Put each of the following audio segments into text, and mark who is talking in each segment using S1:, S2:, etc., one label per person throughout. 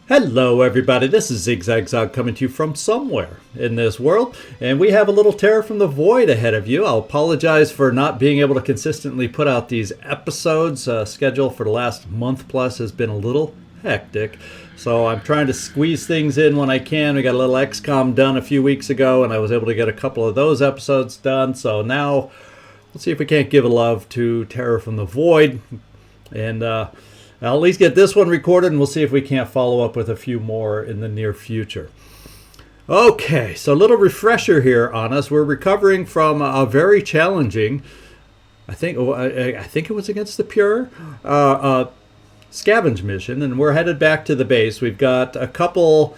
S1: Hello everybody, this is ZigZagZog coming to you from somewhere in this world, and we have a little Terror from the Void ahead of you. I'll apologize for not being able to consistently put out these episodes. Schedule for the last month plus has been a little hectic, so I'm trying to squeeze things in when I can. We got a little XCOM done a few weeks ago, and I was able to get a couple of those episodes done, so now let's see if we can't give a love to Terror from the Void, and I'll at least get this one recorded, and we'll see if we can't follow up with a few more in the near future. Okay, so a little refresher here on us. We're recovering from a very challenging, I think it was against the Pure, scavenge mission, and we're headed back to the base. We've got a couple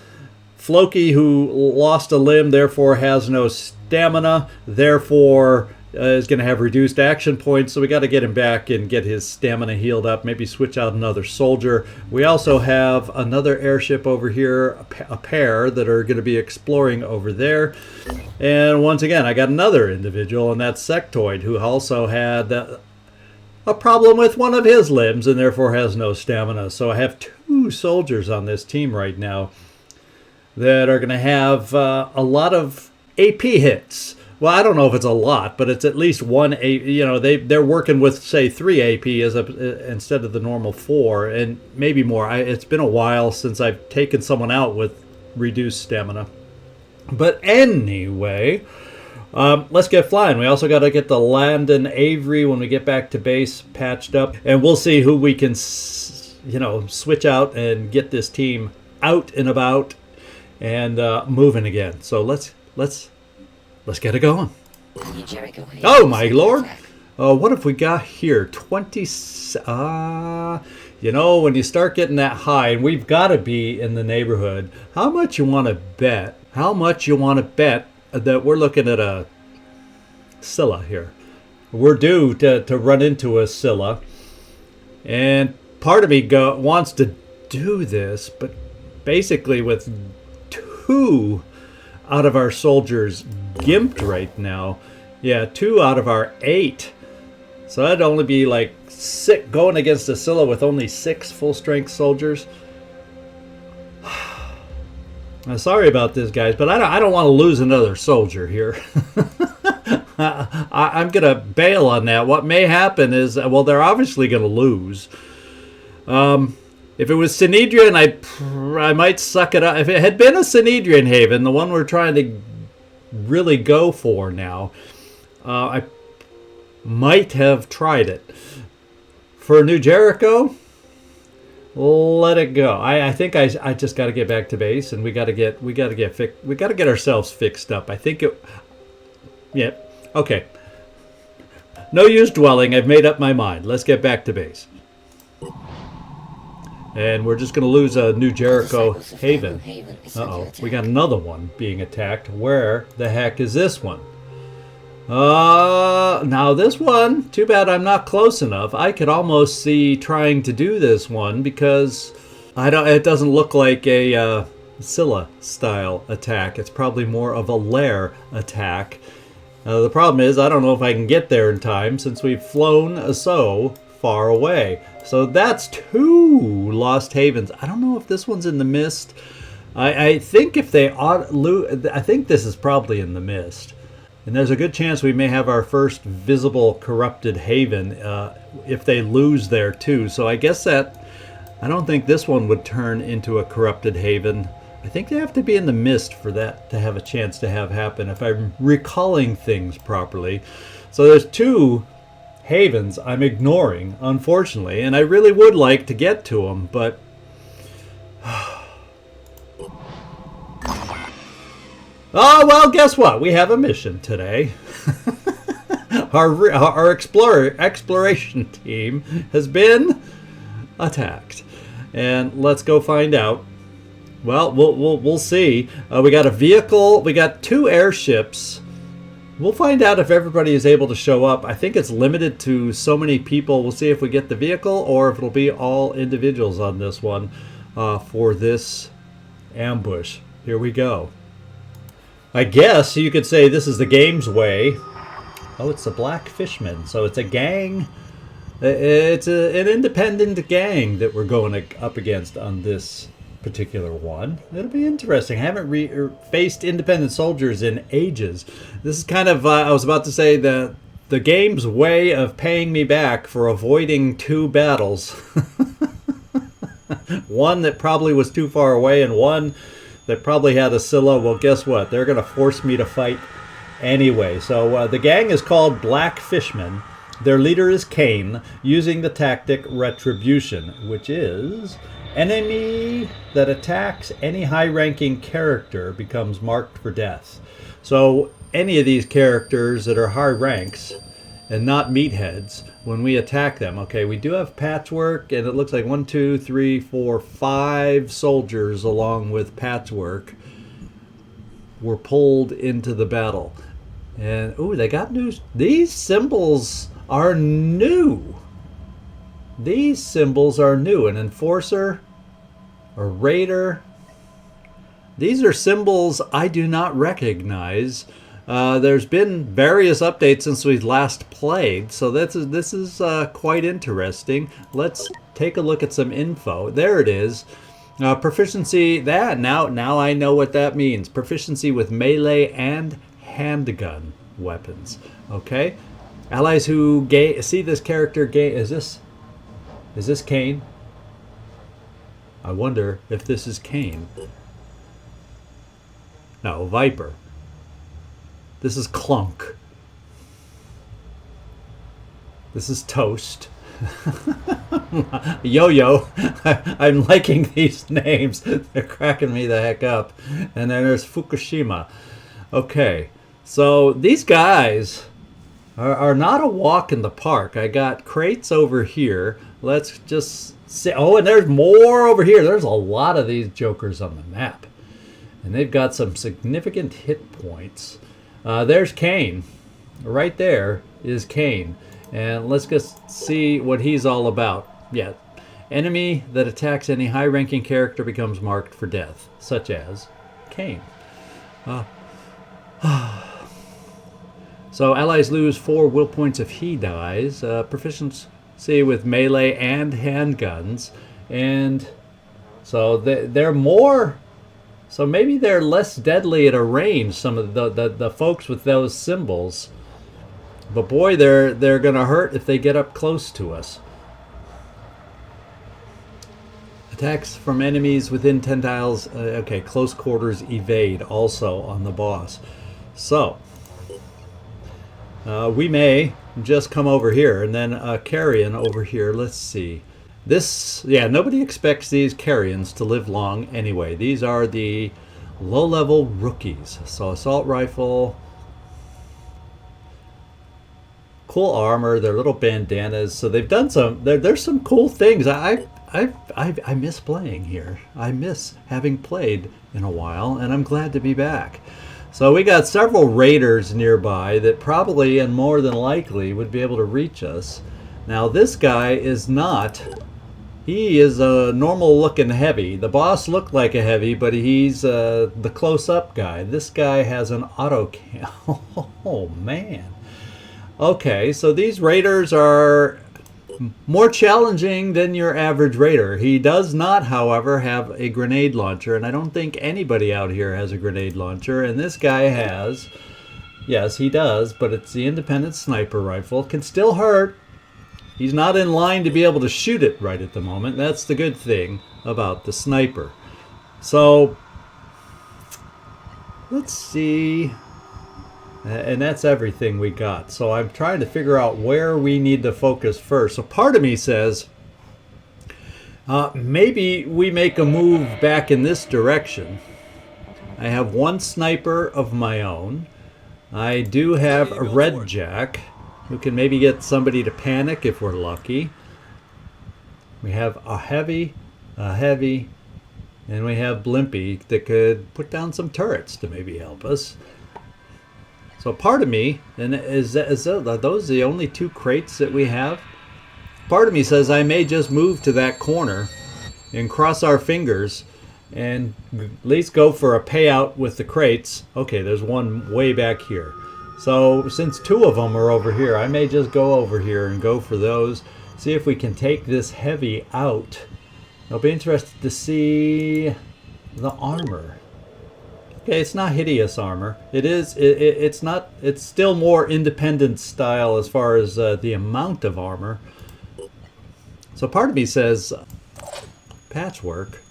S1: Floki who lost a limb, therefore has no stamina, therefore is going to have reduced action points, so we got to get him back and get his stamina healed up, maybe switch out another soldier. We also have another airship over here, a pair that are going to be exploring over there. And once again, I got another individual, and that's Sectoid, who also had a problem with one of his limbs and therefore has no stamina. So I have two soldiers on this team right now that are going to have a lot of AP hits. Well, I don't know if it's a lot, but it's at least one. They're working with, say, 3 AP instead of the normal 4, and maybe more. It's been a while since I've taken someone out with reduced stamina. But anyway, let's get flying. We also got to get the Landon Avery when we get back to base patched up, and we'll see who we can, switch out and get this team out and about and moving again. So let's get it going. Oh my lord! What have we got here? 20. When you start getting that high, and we've got to be in the neighborhood. How much you want to bet? How much you want to bet that we're looking at a Scylla here? We're due to run into a Scylla, and part of me wants to do this, but basically with 2 out of our soldiers gimped right now. Yeah, 2 out of our 8. So that'd only be like 6 going against a Scylla with only 6 full-strength soldiers. I'm sorry about this, guys, but I don't want to lose another soldier here. I'm going to bail on that. What may happen is, well, they're obviously going to lose. If it was Synedrian, I might suck it up. If it had been a Synedrian Haven, the one we're trying to really go for now, I might have tried it. For New Jericho, let it go. I think I just got to get back to base, and we got to get ourselves fixed up. I think it. Yeah. Okay. No use dwelling. I've made up my mind. Let's get back to base. And we're just going to lose a New Jericho Haven. Uh-oh, we got another one being attacked. Where the heck is this one? Now this one, too bad I'm not close enough. I could almost see trying to do this one because it doesn't look like a Scylla style attack. It's probably more of a lair attack. The problem is I don't know if I can get there in time since we've flown so far away. So that's 2 lost havens. I don't know if this one's in the mist. I think if they I think this is probably in the mist. And there's a good chance we may have our first visible corrupted haven if they lose there too. So I guess I don't think this one would turn into a corrupted haven. I think they have to be in the mist for that to have a chance to have happen, if I'm recalling things properly. So there's 2 havens I'm ignoring, unfortunately, and I really would like to get to them, but oh well, guess what? We have a mission today. our exploration team has been attacked, and let's go find out. Well, we'll see. We got a vehicle. We got 2 airships. We'll find out if everybody is able to show up. I think it's limited to so many people. We'll see if we get the vehicle or if it'll be all individuals on this one for this ambush. Here we go. I guess you could say this is the game's way. Oh, it's the Black Fishmen. So it's a gang. It's an independent gang that we're going up against on this particular one. It'll be interesting. I haven't faced independent soldiers in ages. This is kind of, I was about to say, the game's way of paying me back for avoiding 2 battles. One that probably was too far away and one that probably had a Scylla. Well, guess what? They're going to force me to fight anyway. So the gang is called Black Fishmen. Their leader is Cain, using the tactic Retribution, which is enemy that attacks any high-ranking character becomes marked for death. So any of these characters that are high ranks and not meatheads, when we attack them, okay, we do have Patchwork, and it looks like 1, 2, 3, 4, 5 soldiers along with Patchwork were pulled into the battle. And, ooh, they got new. These symbols are new. These symbols are new. An Enforcer, a Raider. These are symbols I do not recognize. There's been various updates since we last played, so this is quite interesting. Let's take a look at some info. There it is. Proficiency, now I know what that means. Proficiency with melee and handgun weapons. Okay? Allies who see this character gain... Is this Cain? I wonder if this is Cain. No, Viper. This is Clunk. This is Toast. Yo-Yo. I'm liking these names. They're cracking me the heck up. And then there's Fukushima. Okay. So these guys are not a walk in the park. I got crates over here. Let's just see. Oh, and there's more over here. There's a lot of these jokers on the map. And they've got some significant hit points. There's Cain. Right there is Cain. And let's just see what he's all about. Yeah. Enemy that attacks any high-ranking character becomes marked for death, such as Cain. So allies lose 4 will points if he dies. Proficiency with melee and handguns. And so they're more... So maybe they're less deadly at a range, some of the folks with those symbols. But boy, they're going to hurt if they get up close to us. Attacks from enemies within 10 tiles. Okay, close quarters evade also on the boss. So, we may just come over here and then carrion over here. Let's see. This, yeah, nobody expects these carrions to live long anyway. These are the low-level rookies. So assault rifle, cool armor, their little bandanas. So they've done some. There's some cool things. I miss playing here. I miss having played in a while, and I'm glad to be back. So we got several raiders nearby that probably and more than likely would be able to reach us. Now this guy is not. He is a normal-looking heavy. The boss looked like a heavy, but he's the close-up guy. This guy has an auto cam. Oh, man. Okay, so these raiders are more challenging than your average raider. He does not, however, have a grenade launcher, and I don't think anybody out here has a grenade launcher. And this guy has. Yes, he does, but it's the independent sniper rifle. Can still hurt. He's not in line to be able to shoot it right at the moment. That's the good thing about the sniper. So, let's see. And that's everything we got. So I'm trying to figure out where we need to focus first. So part of me says, maybe we make a move back in this direction. I have 1 sniper of my own. I do have a red jack, who can maybe get somebody to panic if we're lucky. We have a heavy, and we have Blimpy that could put down some turrets to maybe help us. So part of me, and are those the only 2 crates that we have? Part of me says I may just move to that corner and cross our fingers and at least go for a payout with the crates. Okay, there's one way back here. So since 2 of them are over here, I may just go over here and go for those. See if we can take this heavy out I'll be interested to see the armor. Okay, it's not hideous armor. It's not. It's still more independent style as far as the amount of armor. So part of me says, patchwork.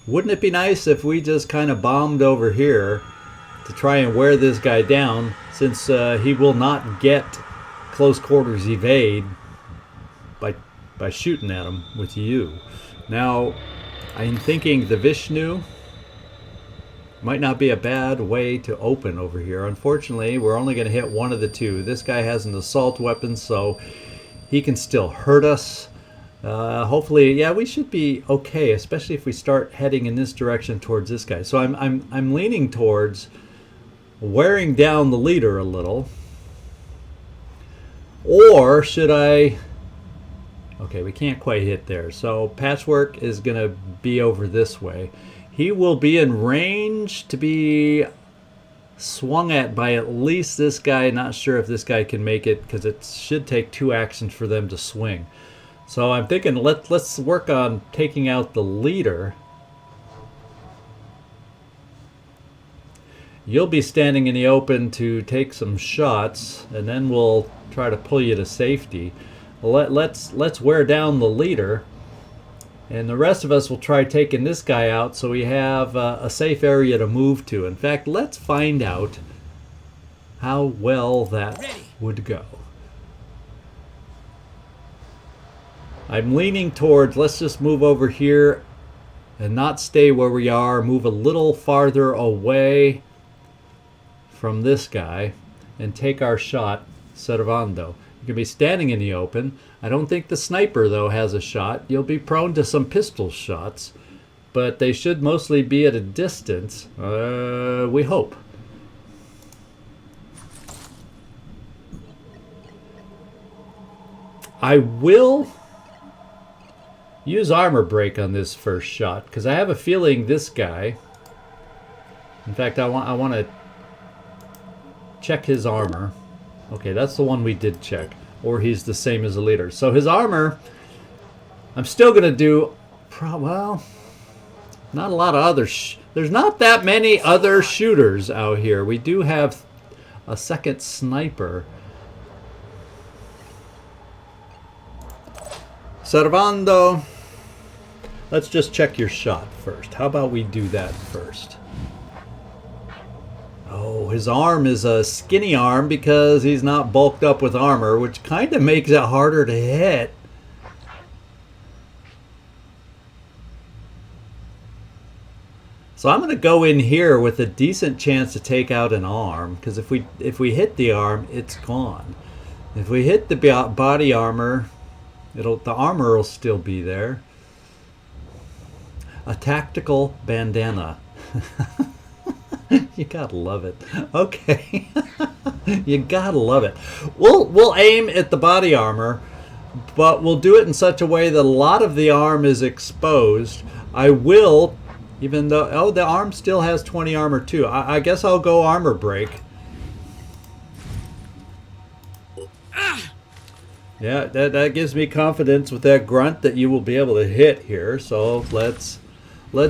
S1: Wouldn't it be nice if we just kind of bombed over here to try and wear this guy down, since he will not get close quarters evade by shooting at him with you. Now, I'm thinking the Vishnu might not be a bad way to open over here. Unfortunately, we're only going to hit one of the two. This guy has an assault weapon, so he can still hurt us. Hopefully, yeah, we should be okay, especially if we start heading in this direction towards this guy. So I'm leaning towards wearing down the leader a little. Or should I... Okay, we can't quite hit there. So Patchwork is going to be over this way. He will be in range to be swung at by at least this guy. Not sure if this guy can make it, because it should take 2 actions for them to swing. So I'm thinking let's work on taking out the leader. You'll be standing in the open to take some shots, and then we'll try to pull you to safety. Let's wear down the leader, and the rest of us will try taking this guy out so we have a safe area to move to. In fact, let's find out how well that would go. I'm leaning towards, let's just move over here and not stay where we are. Move a little farther away from this guy and take our shot, Servando. You can be standing in the open. I don't think the sniper, though, has a shot. You'll be prone to some pistol shots, but they should mostly be at a distance. We hope. I will use armor break on this first shot, because I have a feeling this guy... In fact, I want to check his armor. Okay, that's the one we did check. Or he's the same as the leader. So his armor, I'm still going to do... well, not a lot of other... there's not that many other shooters out here. We do have a second sniper. Servando, let's just check your shot first. How about we do that first? Oh, his arm is a skinny arm because he's not bulked up with armor, which kind of makes it harder to hit. So I'm going to go in here with a decent chance to take out an arm, because if we hit the arm, it's gone. If we hit the body armor, the armor will still be there. A tactical bandana. You gotta love it. Okay. You gotta love it. We'll aim at the body armor, but we'll do it in such a way that a lot of the arm is exposed. I will, even though... Oh, the arm still has 20 armor too. I guess I'll go armor break. Yeah, that gives me confidence with that grunt that you will be able to hit here. So let's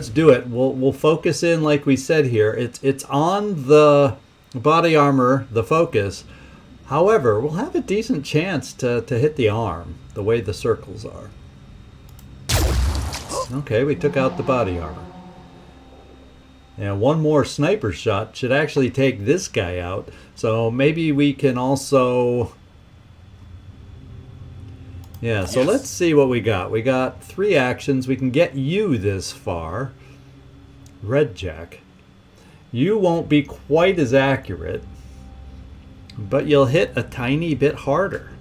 S1: do it. We'll focus in like we said here. It's on the body armor, the focus. However, we'll have a decent chance to hit the arm the way the circles are. Okay, we took out the body armor. And one more sniper shot should actually take this guy out. So maybe we can also... Yeah, so let's see what we got. We got 3 actions. We can get you this far. Red Jack. You won't be quite as accurate, but you'll hit a tiny bit harder.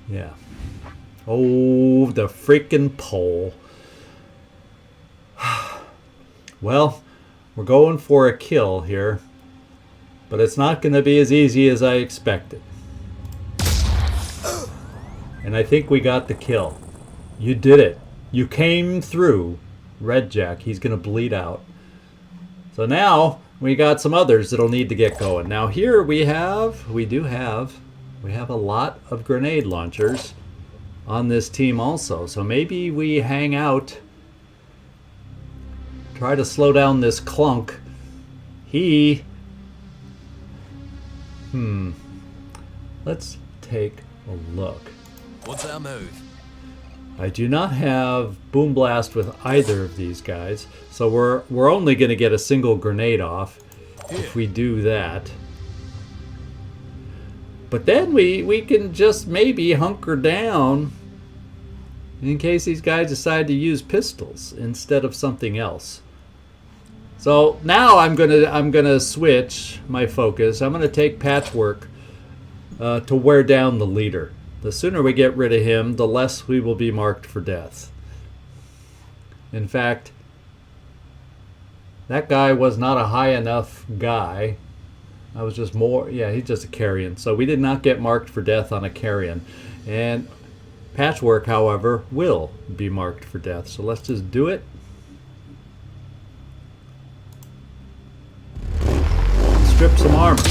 S1: Yeah. Oh, the freaking pole. Well... We're going for a kill here, but it's not going to be as easy as I expected. And I think we got the kill. You did it. You came through, Red Jack. He's going to bleed out. So now we got some others that'll need to get going. Now here we have a lot of grenade launchers on this team also. So maybe we hang out, try to slow down this clunk. Let's take a look.
S2: What's our move?
S1: I do not have Boom Blast with either of these guys, so we're only going to get a single grenade off if we do that. But then we can just maybe hunker down in case these guys decide to use pistols instead of something else. So now I'm gonna switch my focus. I'm gonna take Patchwork to wear down the leader. The sooner we get rid of him, the less we will be marked for death. In fact, that guy was not a high enough guy. I was just more, yeah, he's just a carrion. So we did not get marked for death on a carrion. And Patchwork, however, will be marked for death. So let's just do it. Strip some armor.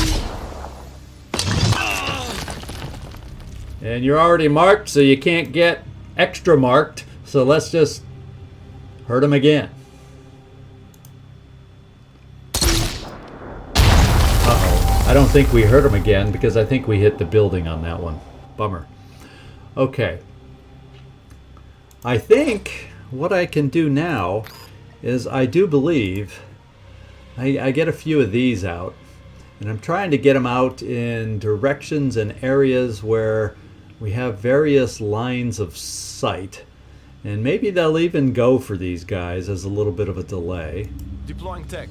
S1: And you're already marked, so you can't get extra marked. So let's just hurt him again. Uh-oh. I don't think we hurt him again because I think we hit the building on that one. Bummer. Okay. I think what I can do now is I do believe I get a few of these out. And I'm trying to get them out in directions and areas where we have various lines of sight. And maybe they'll even go for these guys as a little bit of a delay.
S2: Deploying tech.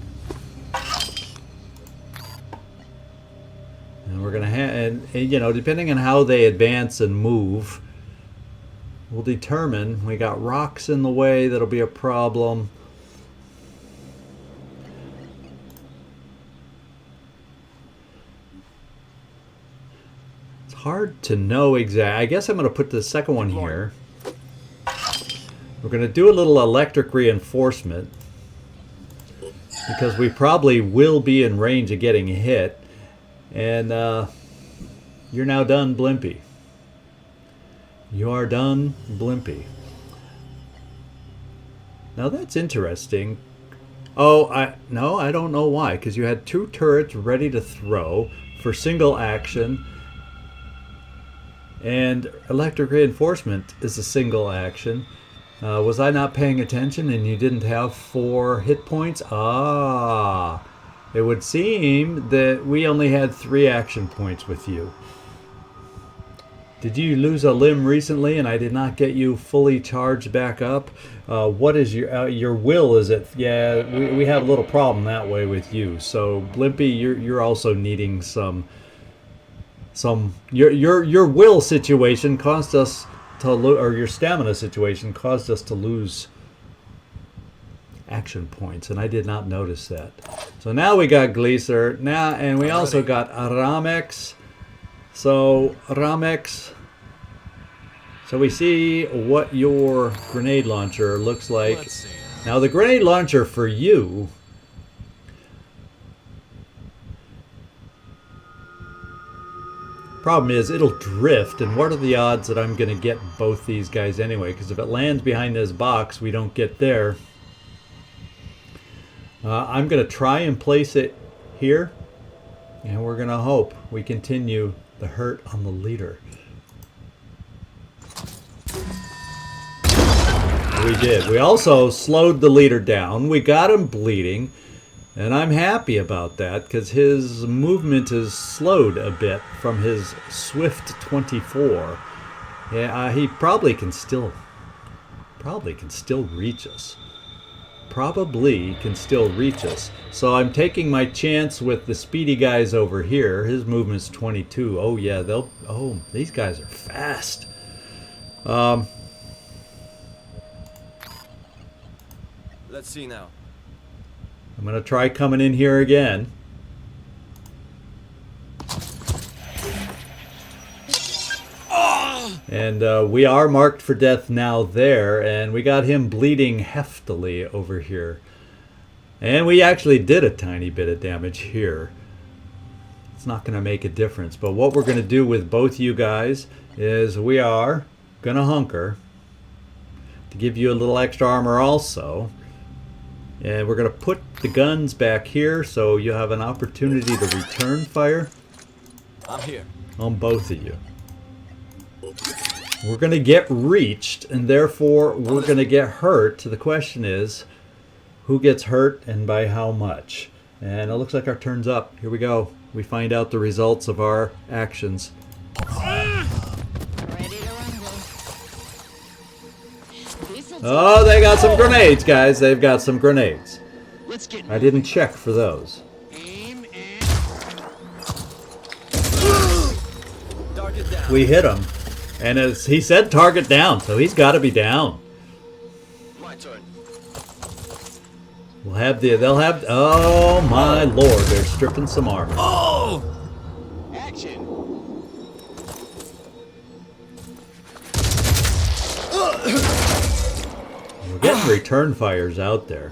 S1: And we're going to have, and you know, depending on how they advance and move, will determine. We got rocks in the way, that'll be a problem. Hard to know exactly. I guess I'm going to put the second one here. We're going to do a little electric reinforcement because we probably will be in range of getting hit. And you're now done, Blimpy. You are done, Blimpy. Now that's interesting. Oh, I don't know why. Because you had two turrets ready to throw for single action. And electric reinforcement is a single action. Was I not paying attention and you didn't have 4 hit points? Ah, it would seem that we only had 3 action points with you. Did you lose a limb recently and I did not get you fully charged back up? What is your will? Is it? Yeah, we had a little problem that way with you. So Blimpy, you're also needing some your will situation caused us to lose, or your stamina situation caused us to lose action points, and I did not notice that. So now we got Gleaser now, and we also got Ramex. So Ramex. So we see what your grenade launcher looks like. Now the grenade launcher for you. Problem is, it'll drift, and what are the odds that I'm going to get both these guys anyway? Because if it lands behind this box, we don't get there. I'm going to try and place it here, and we're going to hope we continue the hurt on the leader. We did. We also slowed the leader down. We got him bleeding. And I'm happy about that because his movement is slowed a bit from his swift 24. Yeah, he probably can still reach us. Probably can still reach us. So I'm taking my chance with the speedy guys over here. His movement's 22. Oh yeah, these guys are fast.
S2: Let's see now.
S1: I'm going to try coming in here again. And we are marked for death now there, and we got him bleeding heftily over here. And we actually did a tiny bit of damage here. It's not going to make a difference. But what we're going to do with both you guys is we are going to hunker to give you a little extra armor also. And we're going to put the guns back here so you have an opportunity to return fire.
S2: I'm here.
S1: On both of you. We're going to get reached, and therefore we're going to get hurt. The question is, who gets hurt and by how much? And it looks like our turn's up. Here we go. We find out the results of our actions. Oh, they got some grenades, guys. They've got some grenades. I didn't check for those. We hit him. And as he said, target down, so he's got to be down.
S2: My turn.
S1: They'll have, oh my lord, they're stripping some armor.
S2: Oh!
S3: Action.
S1: We're getting return fires out there.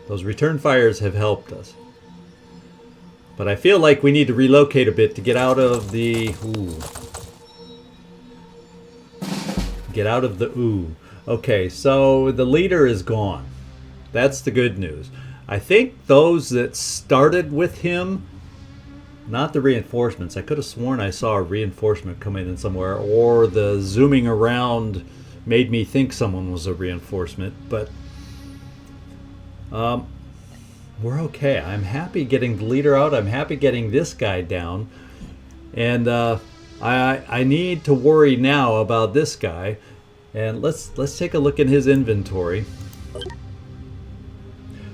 S1: Those return fires have helped us. But I feel like we need to relocate a bit to get out of the... Ooh. Get out of the ooh. Okay, so the leader is gone. That's the good news. I think those that started with him, not the reinforcements. I could have sworn I saw a reinforcement coming in somewhere, or the zooming around made me think someone was a reinforcement, but we're okay. I'm happy getting the leader out. I'm happy getting this guy down. And I need to worry now about this guy. And let's take a look in his inventory.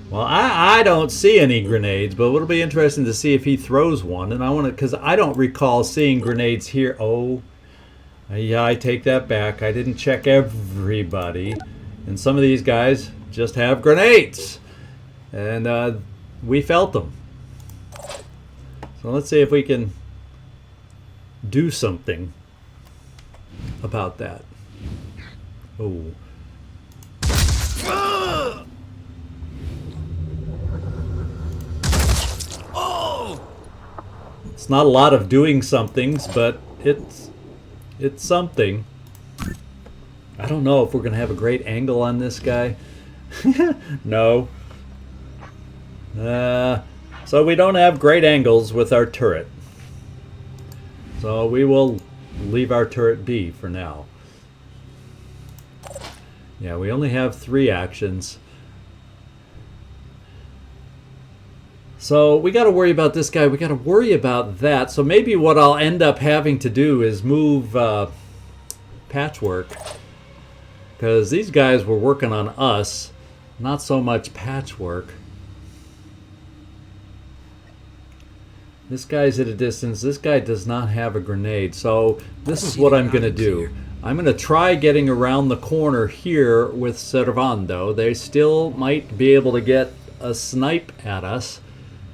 S1: Well, I don't see any grenades, but it'll be interesting to see if he throws one. And I want to, because I don't recall seeing grenades here. Oh, yeah, I take that back. I didn't check everybody. And some of these guys just have grenades. And we felt them. So let's see if we can do something about that. Oh.
S2: Oh!
S1: It's not a lot of doing somethings, but it's something. I don't know if we're going to have a great angle on this guy. No. So we don't have great angles with our turret. So we will leave our turret be for now. Yeah, we only have 3 actions. So we got to worry about this guy. We got to worry about that. So maybe what I'll end up having to do is move Patchwork. Because these guys were working on us. Not so much Patchwork. This guy's at a distance. This guy does not have a grenade. So this is what I'm going to do. I'm going to try getting around the corner here with Servando. They still might be able to get a snipe at us,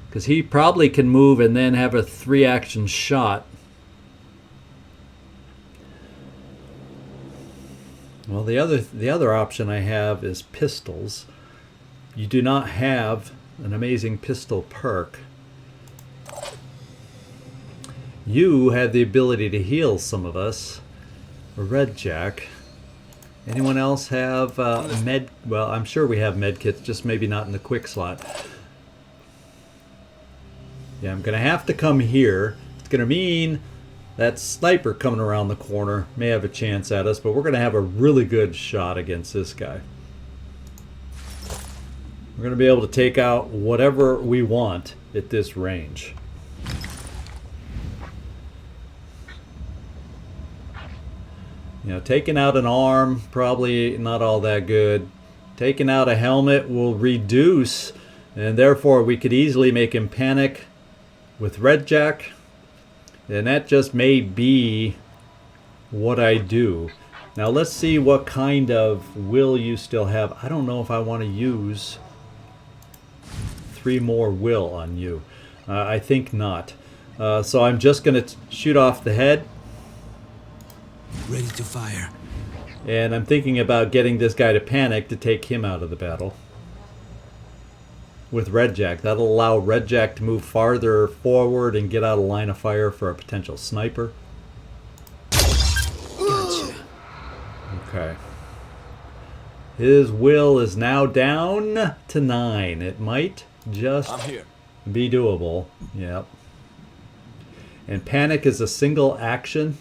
S1: because he probably can move and then have a 3-action shot. Well, the other option I have is pistols. You do not have an amazing pistol perk. You have the ability to heal some of us. Red Jack. Anyone else have med? Well, I'm sure we have med kits, just maybe not in the quick slot. Yeah, I'm gonna have to come here. It's gonna mean that sniper coming around the corner may have a chance at us, but we're gonna have a really good shot against this guy. We're gonna be able to take out whatever we want at this range. You know, taking out an arm, probably not all that good. Taking out a helmet will reduce, and therefore we could easily make him panic with Red Jack. And that just may be what I do. Now let's see what kind of will you still have. I don't know if I want to use 3 more will on you. I think not. So I'm just going to shoot off the head.
S2: Ready to fire.
S1: And I'm thinking about getting this guy to panic to take him out of the battle. with Red Jack. That'll allow Red Jack to move farther forward and get out of line of fire for a potential sniper.
S2: Gotcha.
S1: Okay. His will is now down to 9. It might just
S2: I'm here.
S1: be doable. Yep. And panic is a single action.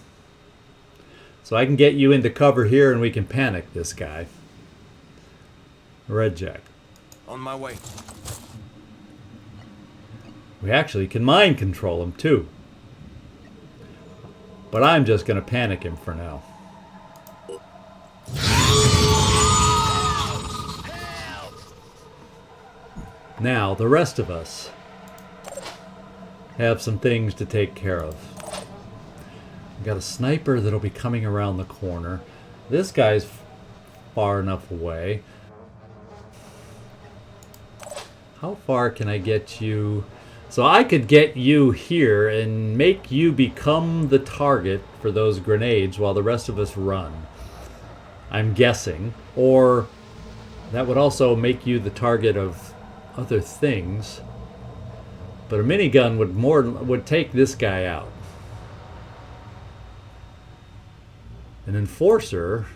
S1: So I can get you into cover here and we can panic this guy. Red Jack.
S2: On my way.
S1: We actually can mind control him too. But I'm just going to panic him for now. Now, the rest of us have some things to take care of. We've got a sniper that'll be coming around the corner. This guy's far enough away. How far can I get you? So I could get you here and make you become the target for those grenades while the rest of us run. I'm guessing. Or that would also make you the target of other things. But a minigun would take this guy out. An enforcer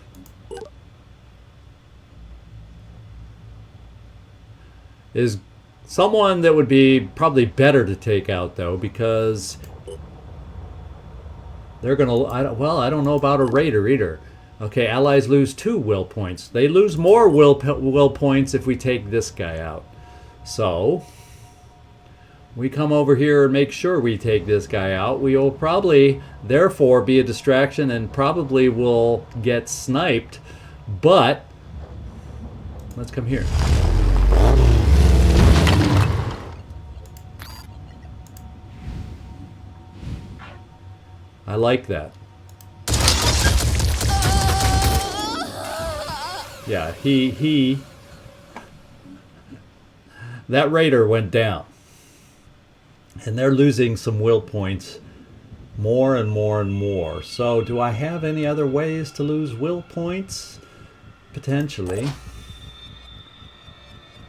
S1: is someone that would be probably better to take out, though, because they're gonna. I don't know about a raider either. Okay, allies lose 2 will points. They lose more will points if we take this guy out. So we come over here and make sure we take this guy out. We will probably, therefore, be a distraction and probably will get sniped. But let's come here. I like that. Yeah, that raider went down. And they're losing some will points more and more and more. So do I have any other ways to lose will points? Potentially.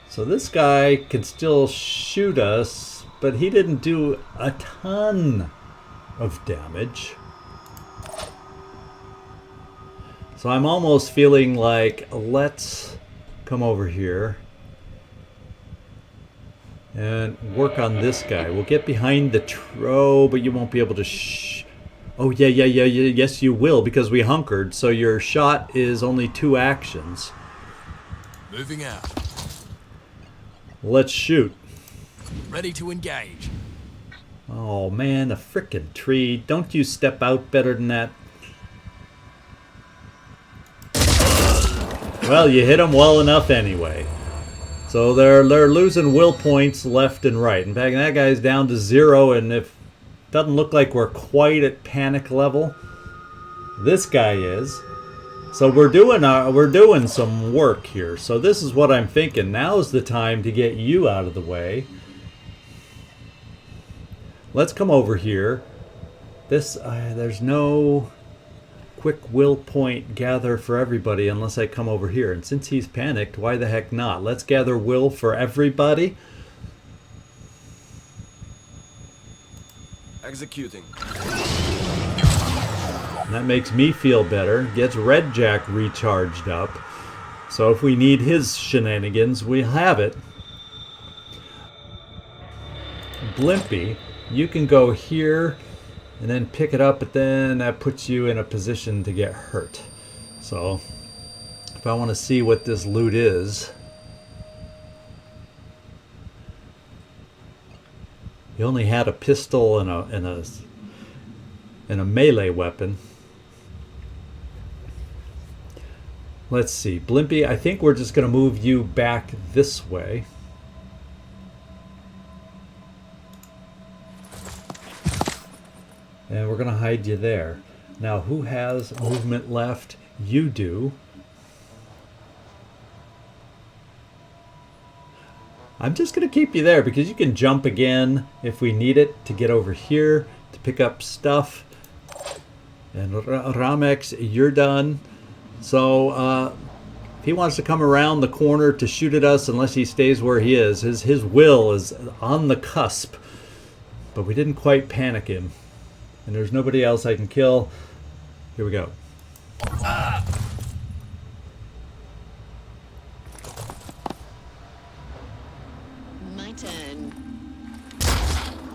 S1: So this guy can still shoot us, but he didn't do a ton of damage. So I'm almost feeling like, let's come over here and work on this guy. We'll get behind the but you won't be able to oh, yeah, yes you will, because we hunkered, so your shot is only 2 actions.
S2: Moving out.
S1: Let's shoot.
S2: Ready to engage.
S1: Oh man, a frickin' tree. Don't you step out better than that? Well, you hit him well enough anyway. So they're losing will points left and right. In fact, that guy's down to 0, and if it doesn't look like we're quite at panic level, this guy is. So we're doing some work here. So this is what I'm thinking. Now's the time to get you out of the way. Let's come over here. There's no quick will point gather for everybody unless I come over here. And since he's panicked, why the heck not? Let's gather will for everybody.
S2: Executing.
S1: And that makes me feel better. Gets Red Jack recharged up. So if we need his shenanigans, we have it. Blimpy, you can go here and then pick it up, but then that puts you in a position to get hurt. So if I want to see what this loot is, he only had a pistol and a melee weapon. Let's see, Blimpy, I think we're just going to move you back this way. And we're going to hide you there. Now, who has movement left? You do. I'm just going to keep you there because you can jump again if we need it to get over here to pick up stuff. And Ramex, you're done. So If he wants to come around the corner to shoot at us, unless he stays where he is, his will is on the cusp. But we didn't quite panic him. And there's nobody else I can kill. Here we go.
S3: My turn.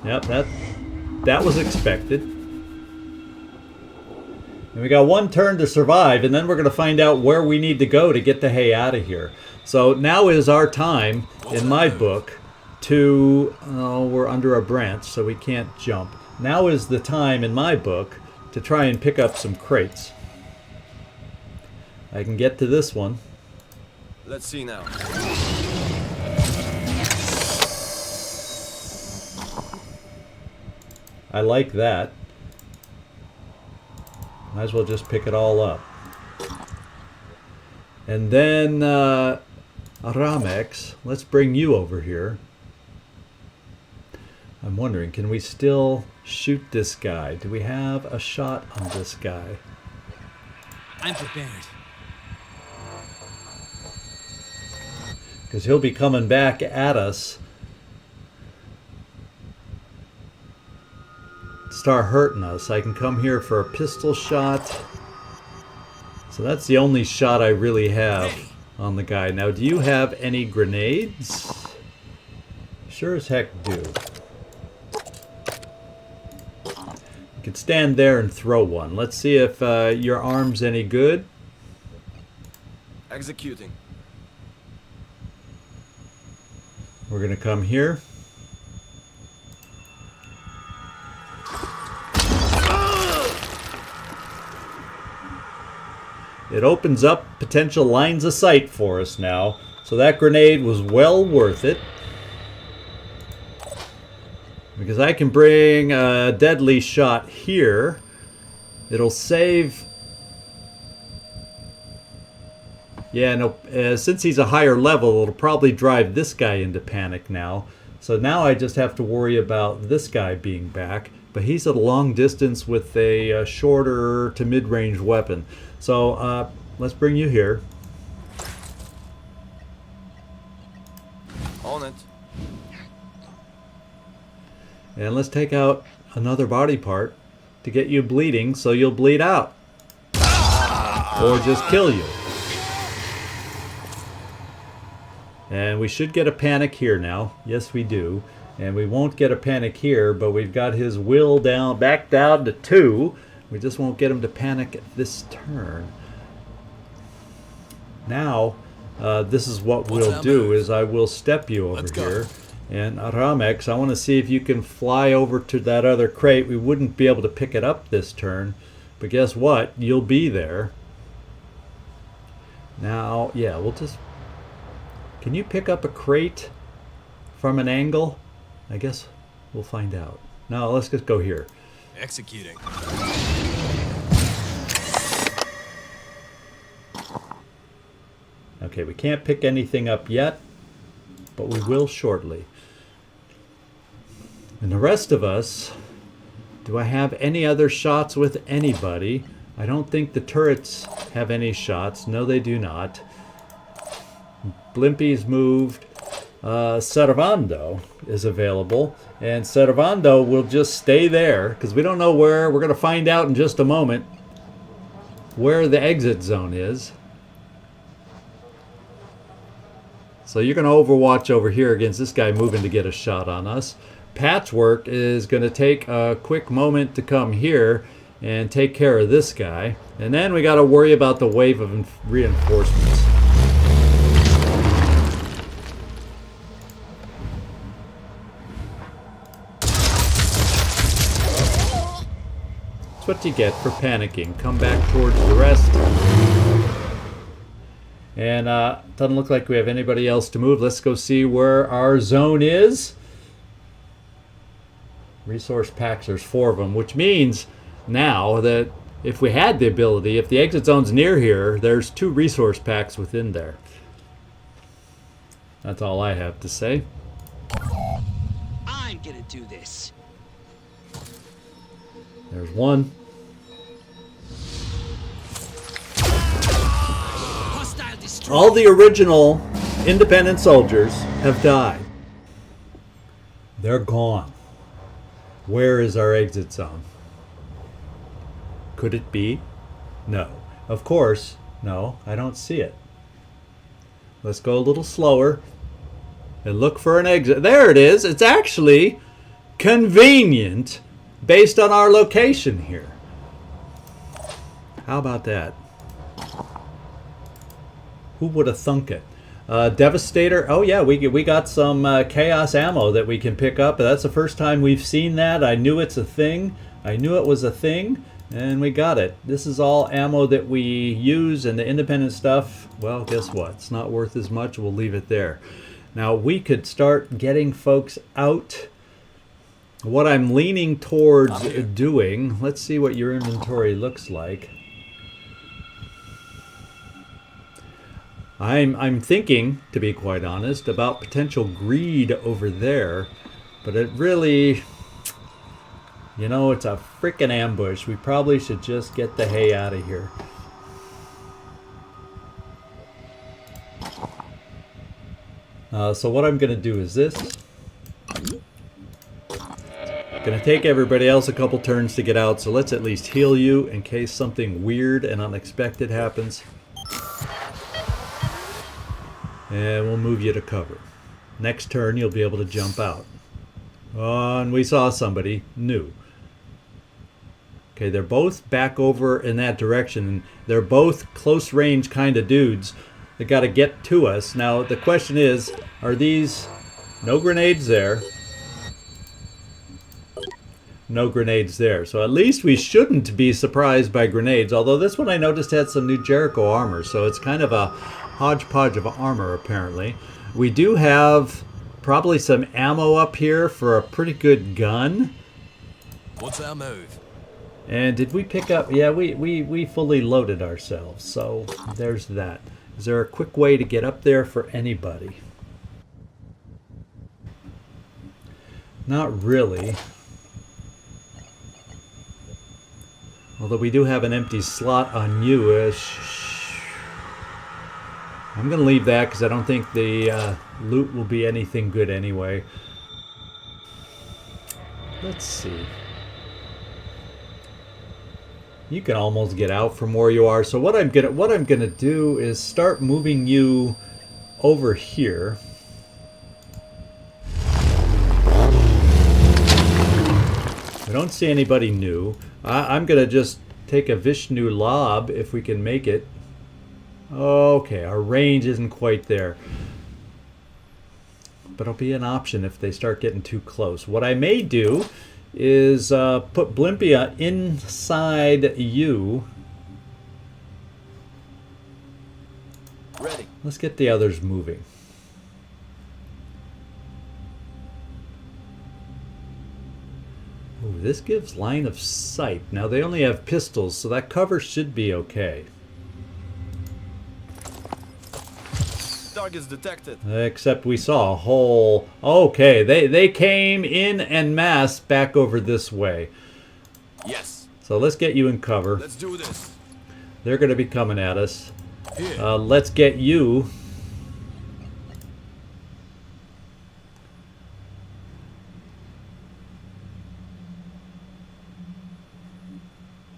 S1: Yep, that was expected. And we got one turn to survive, and then we're going to find out where we need to go to get the hay out of here. So now is our time, in my book, to... Oh, we're under a branch, so we can't jump. Now is the time, in my book, to try and pick up some crates. I can get to this one.
S2: Let's see now.
S1: I like that. Might as well just pick it all up. And then, Aramex, let's bring you over here. I'm wondering, can we still shoot this guy? Do we have a shot on this guy?
S2: I'm prepared.
S1: Because he'll be coming back at us. Start hurting us. I can come here for a pistol shot. So that's the only shot I really have on the guy. Now, do you have any grenades? Sure as heck do. You can stand there and throw one. Let's see if your arm's any good.
S2: Executing.
S1: We're going to come here. It opens up potential lines of sight for us now. So that grenade was well worth it. Because I can bring a deadly shot here. It'll save... Yeah, no, since he's a higher level, it'll probably drive this guy into panic now. So now I just have to worry about this guy being back. But he's at a long distance with a shorter to mid-range weapon. So let's bring you here.
S2: On it.
S1: And let's take out another body part to get you bleeding so you'll bleed out. Or just kill you. And we should get a panic here now. Yes, we do. And we won't get a panic here, but we've got his will down, back down to 2. We just won't get him to panic at this turn. Now, this is what we'll do, is I will step you over here. And Aramex, I want to see if you can fly over to that other crate. We wouldn't be able to pick it up this turn. But guess what? You'll be there. Now, yeah, we'll just... Can you pick up a crate from an angle? I guess we'll find out. No, let's just go here.
S2: Executing.
S1: Okay, we can't pick anything up yet, but we will shortly. And the rest of us, do I have any other shots with anybody? I don't think the turrets have any shots. No, they do not. Blimpy's moved. Servando is available, and Servando will just stay there because we don't know where. We're going to find out in just a moment where the exit zone is. So you're going to overwatch over here against this guy moving to get a shot on us. Patchwork is going to take a quick moment to come here and take care of this guy, and then we got to worry about the wave of reinforcements. That's what you get for panicking. Come back towards the rest. And doesn't look like we have anybody else to move. Let's go see where our zone is. Resource packs, there's 4 of them, which means now that if we had the ability, if the exit zone's near here, there's 2 resource packs within there. That's all I have to say.
S3: I'm gonna do this.
S1: There's one.
S3: Hostile
S1: All the original independent soldiers have died. They're gone. Where is our exit zone? Could it be? No. Of course, no, I don't see it. Let's go a little slower and look for an exit. There it is. It's actually convenient based on our location here. How about that? Who would have thunk it? Devastator. Oh yeah, we got some Chaos ammo that we can pick up. That's the first time we've seen that. I knew it's a thing. I knew it was a thing, and we got it. This is all ammo that we use, and the independent stuff, well, guess what? It's not worth as much. We'll leave it there. Now we could start getting folks out. What I'm leaning towards doing, let's see what your inventory looks like. I'm thinking, to be quite honest, about potential greed over there, but it really, you know, it's a freaking ambush. We probably should just get the hay out of here. So what I'm going to do is this. Going to take everybody else a couple turns to get out, so let's at least heal you in case something weird and unexpected happens. And we'll move you to cover. Next turn, you'll be able to jump out. Oh, and we saw somebody new. Okay, they're both back over in that direction. They're both close range kind of dudes that got to get to us. Now, the question is, are these... No grenades there. No grenades there. So at least we shouldn't be surprised by grenades. Although this one I noticed had some new Jericho armor. So it's kind of a hodgepodge of armor, apparently. We do have probably some ammo up here for a pretty good gun.
S2: What's our move?
S1: And did we pick up... Yeah, we fully loaded ourselves. So there's that. Is there a quick way to get up there for anybody? Not really. Although we do have an empty slot on you. I'm going to leave that because I don't think the loot will be anything good anyway. Let's see. You can almost get out from where you are. So what I'm gonna do is start moving you over here. I don't see anybody new. I'm gonna just take a Vishnu lob if we can make it. Okay, our range isn't quite there. But it'll be an option if they start getting too close. What I may do is put Blimpia inside you.
S2: Ready.
S1: Let's get the others moving. Ooh, this gives line of sight. Now they only have pistols, so that cover should be okay.
S2: Targets detected.
S1: Except we saw a whole... Okay, they came in en masse back over this way.
S2: Yes.
S1: So let's get you in cover.
S2: Let's do this.
S1: They're going to be coming at us.
S2: Here.
S1: Let's get you...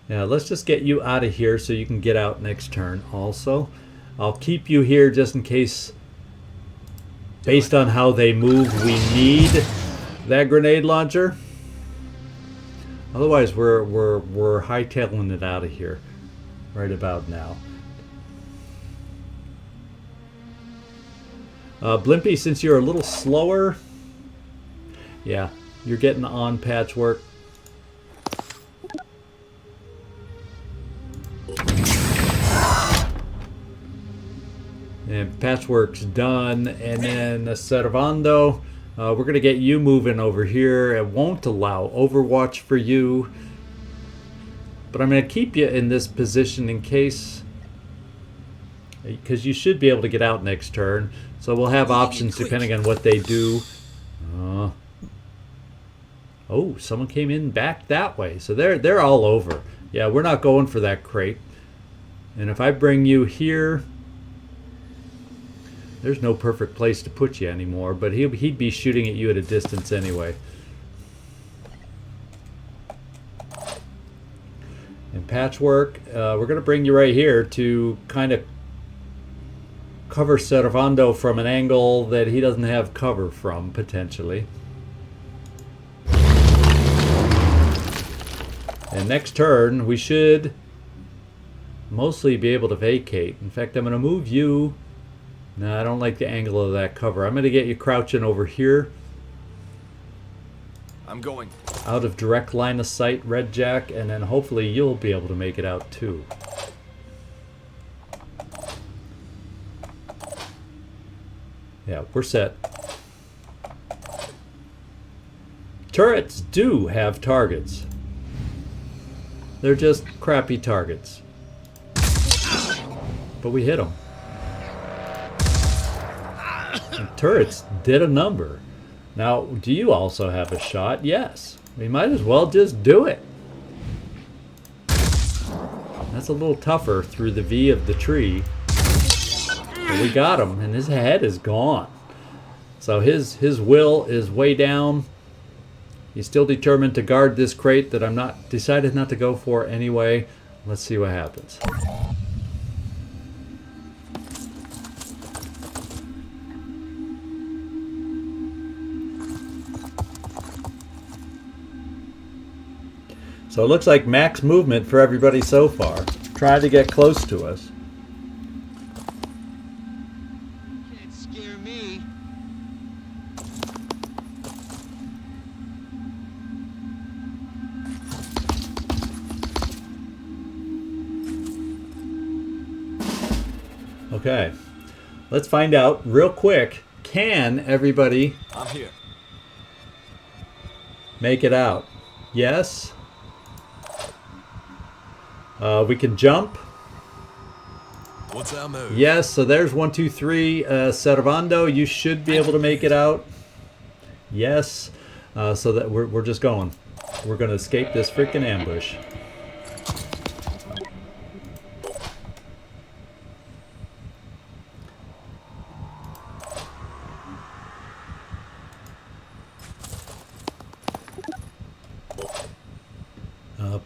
S1: Yeah, let's just get you out of here so you can get out next turn also. I'll keep you here just in case, based on how they move, we need that grenade launcher. Otherwise, we're hightailing it out of here right about now. Blimpy, since you're a little slower, yeah, you're getting on patchwork. And patchwork's done, and then Servando, we're going to get you moving over here. It won't allow Overwatch for you, but I'm going to keep you in this position in case, because you should be able to get out next turn. So we'll have options depending on what they do. Oh, someone came in back that way, so they're all over. Yeah, we're not going for that crate. And if I bring you here, There's no perfect place to put you anymore, but he'd be shooting at you at a distance anyway. And Patchwork, we're going to bring you right here to kind of cover Servando from an angle that he doesn't have cover from, potentially. And next turn, we should mostly be able to vacate. In fact, I'm going to move you. No, I don't like the angle of that cover. I'm going to get you crouching over here.
S2: I'm going.
S1: Out of direct line of sight, Red Jack, and then hopefully you'll be able to make it out too. Yeah, we're set. Turrets do have targets. They're just crappy targets. But we hit them. And turrets did a number. Now, do you also have a shot? Yes. We might as well just do it. That's a little tougher through the V of the tree. But we got him, and his head is gone. So his will is way down. He's still determined to guard this crate that I'm decided not to go for anyway. Let's see what happens. So it looks like max movement for everybody so far. Trying to get close to us.
S3: Can't scare me.
S1: Okay. Let's find out real quick. Can everybody
S2: I'm here.
S1: make it out? Yes. We can jump.
S2: What's our move?
S1: Yes, so there's 1, 2, 3. Servando, you should be able to make it out. Yes. So that we're just going. We're going to escape this freaking ambush.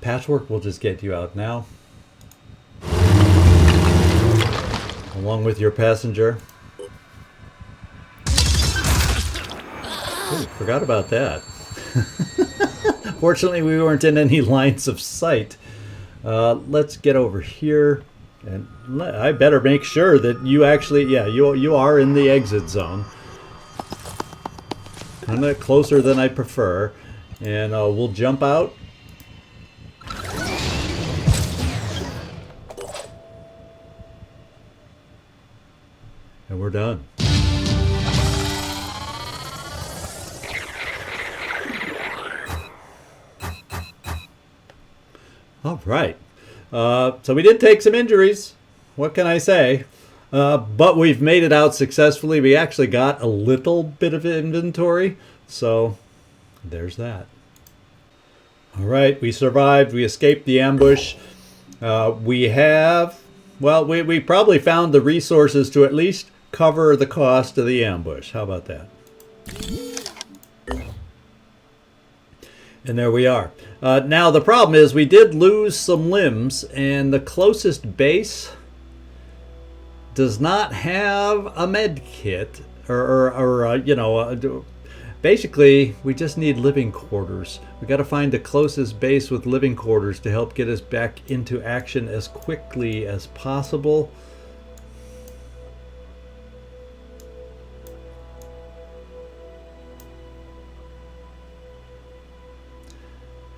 S1: Patchwork will just get you out now. Along with your passenger. Ooh, forgot about that. Fortunately, we weren't in any lines of sight. Let's get over here. And I better make sure that you actually, yeah, you are in the exit zone. Kind of closer than I prefer. And we'll jump out. And we're done. All right. So we did take some injuries. What can I say? But we've made it out successfully. We actually got a little bit of inventory. So there's that. All right. We survived. We escaped the ambush. We have... Well, we probably found the resources to at least cover the cost of the ambush. How about that? And there we are. Now, the problem is we did lose some limbs, and the closest base does not have a med kit. Basically, we just need living quarters. We got to find the closest base with living quarters to help get us back into action as quickly as possible.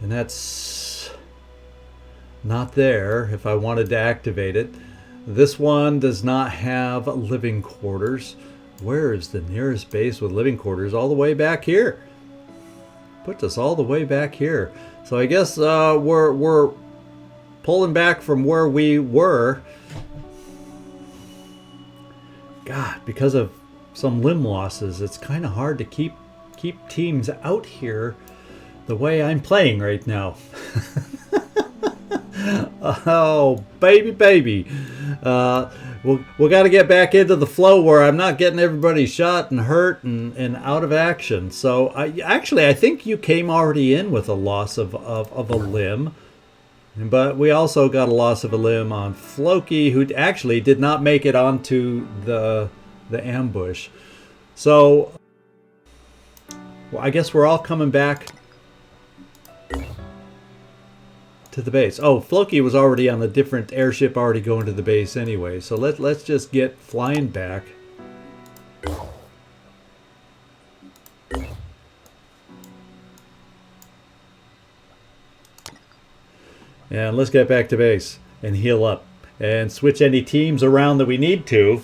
S1: And that's not there if I wanted to activate it. This one does not have living quarters. Where is the nearest base with living quarters? All the way back here. Puts us all the way back here. So I guess we're pulling back from where we were. God, because of some limb losses, it's kind of hard to keep teams out here the way I'm playing right now. Oh, baby. we got to get back into the flow where I'm not getting everybody shot and hurt and out of action. So I think you came already in with a loss of a limb. But we also got a loss of a limb on Floki, who actually did not make it onto the ambush. So, well, I guess we're all coming back to the base. Oh, Floki was already on a different airship, already going to the base anyway. So let's just get flying back. And let's get back to base and heal up and switch any teams around that we need to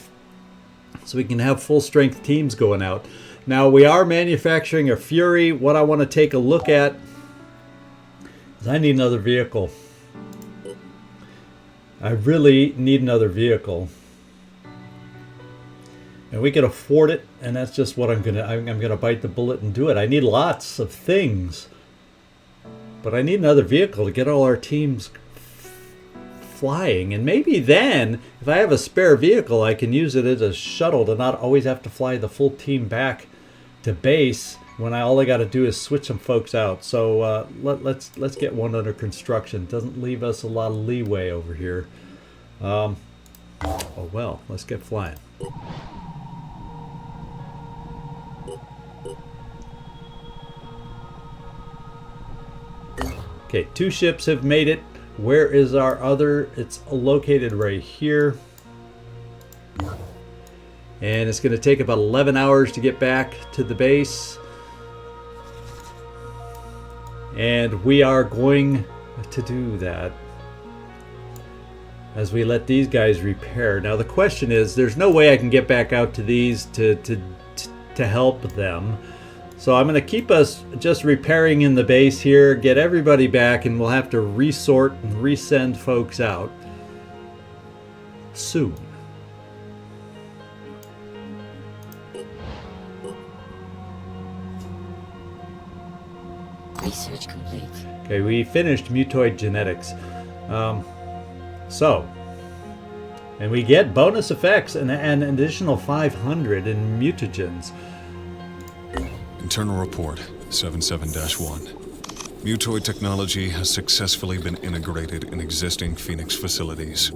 S1: so we can have full strength teams going out. Now we are manufacturing a Fury. What I want to take a look at is I need another vehicle. I really need another vehicle. And we can afford it, and that's just what I'm gonna bite the bullet and do it. I need lots of things. But I need another vehicle to get all our teams flying. And maybe then, if I have a spare vehicle, I can use it as a shuttle to not always have to fly the full team back to base when all I got to do is switch some folks out. So let's get one under construction. Doesn't leave us a lot of leeway over here. Oh well, let's get flying. Okay, 2 ships have made it. Where is our other? It's located right here. And it's going to take about 11 hours to get back to the base. And we are going to do that as we let these guys repair. Now the question is, there's no way I can get back out to these to help them. So I'm going to keep us just repairing in the base here, get everybody back, and we'll have to resort and resend folks out soon.
S4: Research complete.
S1: Okay, we finished Mutoid Genetics. And we get bonus effects and an additional 500 in mutagens.
S2: Internal report 77-1. Mutoid technology has successfully been integrated in existing Phoenix facilities.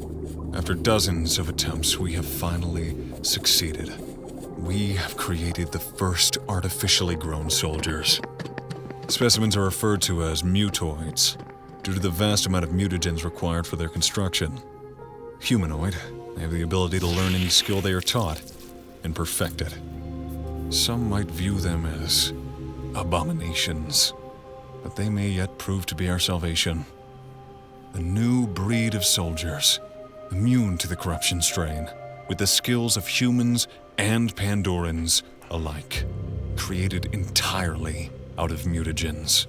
S2: After dozens of attempts, we have finally succeeded. We have created the first artificially grown soldiers. Specimens are referred to as mutoids, due to the vast amount of mutagens required for their construction. Humanoid, they have the ability to learn any skill they are taught and perfect it. Some might view them as abominations, but they may yet prove to be our salvation. A new breed of soldiers, immune to the corruption strain, with the skills of humans and Pandorans alike, created entirely out of mutagens.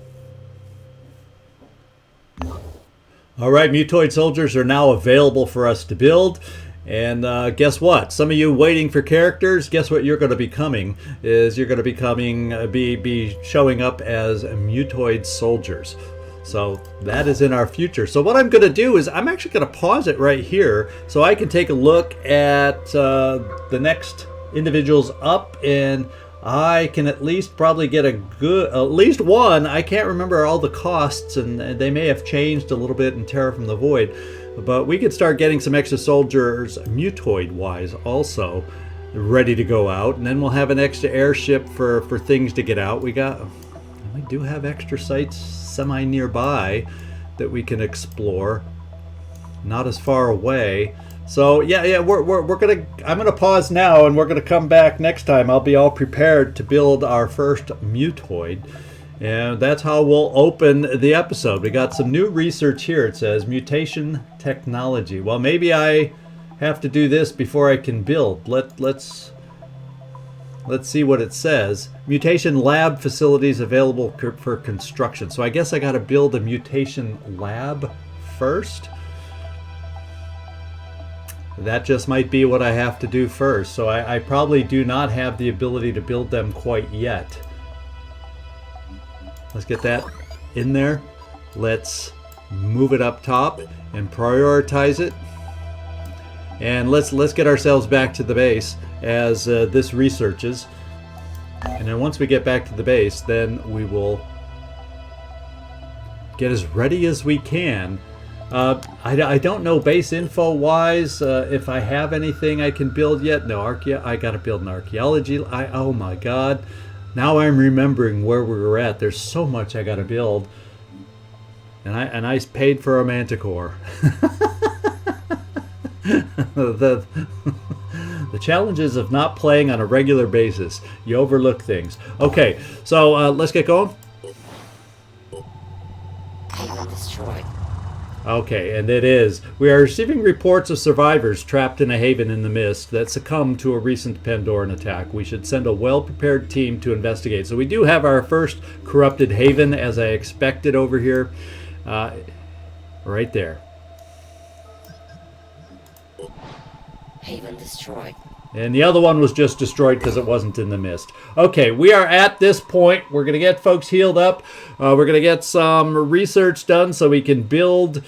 S1: All right, Mutoid soldiers are now available for us to build. And guess what? Some of you waiting for characters, guess what you're going to be coming? You're going to be showing up as Mutoid soldiers. So that is in our future. So what I'm going to do is I'm actually going to pause it right here so I can take a look at the next individuals up, and I can at least probably get at least one. I can't remember all the costs, and they may have changed a little bit in Terror from the Void. But we could start getting some extra soldiers, mutoid-wise, also ready to go out, and then we'll have an extra airship for things to get out. We do have extra sites semi-nearby that we can explore, not as far away. So yeah, I'm gonna pause now, and we're gonna come back next time. I'll be all prepared to build our first mutoid. And that's how we'll open the episode. We got some new research here. It says mutation technology. Well, maybe I have to do this before I can build. Let's see what it says. Mutation lab facilities available for construction. So I guess I got to build a mutation lab first. That just might be what I have to do first. So I probably do not have the ability to build them quite yet. Let's get that in there. Let's move it up top and prioritize it. And let's get ourselves back to the base as this researches. And then once we get back to the base, then we will get as ready as we can. I don't know base info wise if I have anything I can build yet. No, I gotta build an archaeology. Oh my god, now I'm remembering where we were at. There's so much I gotta build, and I paid for a manticore. the challenges of not playing on a regular basis. You overlook things. Okay, so let's get going.
S4: Destroyed.
S1: Okay, and it is. We are receiving reports of survivors trapped in a haven in the mist that succumbed to a recent Pandoran attack. We should send a well-prepared team to investigate. So we do have our first corrupted haven, as I expected over here. Right there.
S4: Haven destroyed.
S1: And the other one was just destroyed because it wasn't in the mist. Okay, we are at this point. We're going to get folks healed up. We're going to get some research done so we can build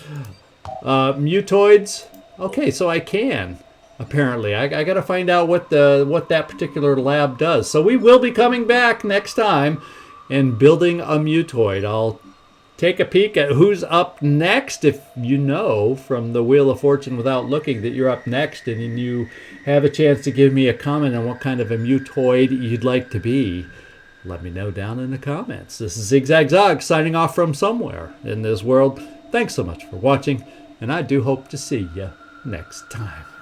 S1: mutoids. Okay, so I can, apparently. I got to find out what that particular lab does. So we will be coming back next time and building a mutoid. I'll take a peek at who's up next. If you know from the Wheel of Fortune without looking that you're up next, and you have a chance to give me a comment on what kind of a mutoid you'd like to be, let me know down in the comments. This is ZigZagZog signing off from somewhere in this world. Thanks so much for watching, and I do hope to see you next time.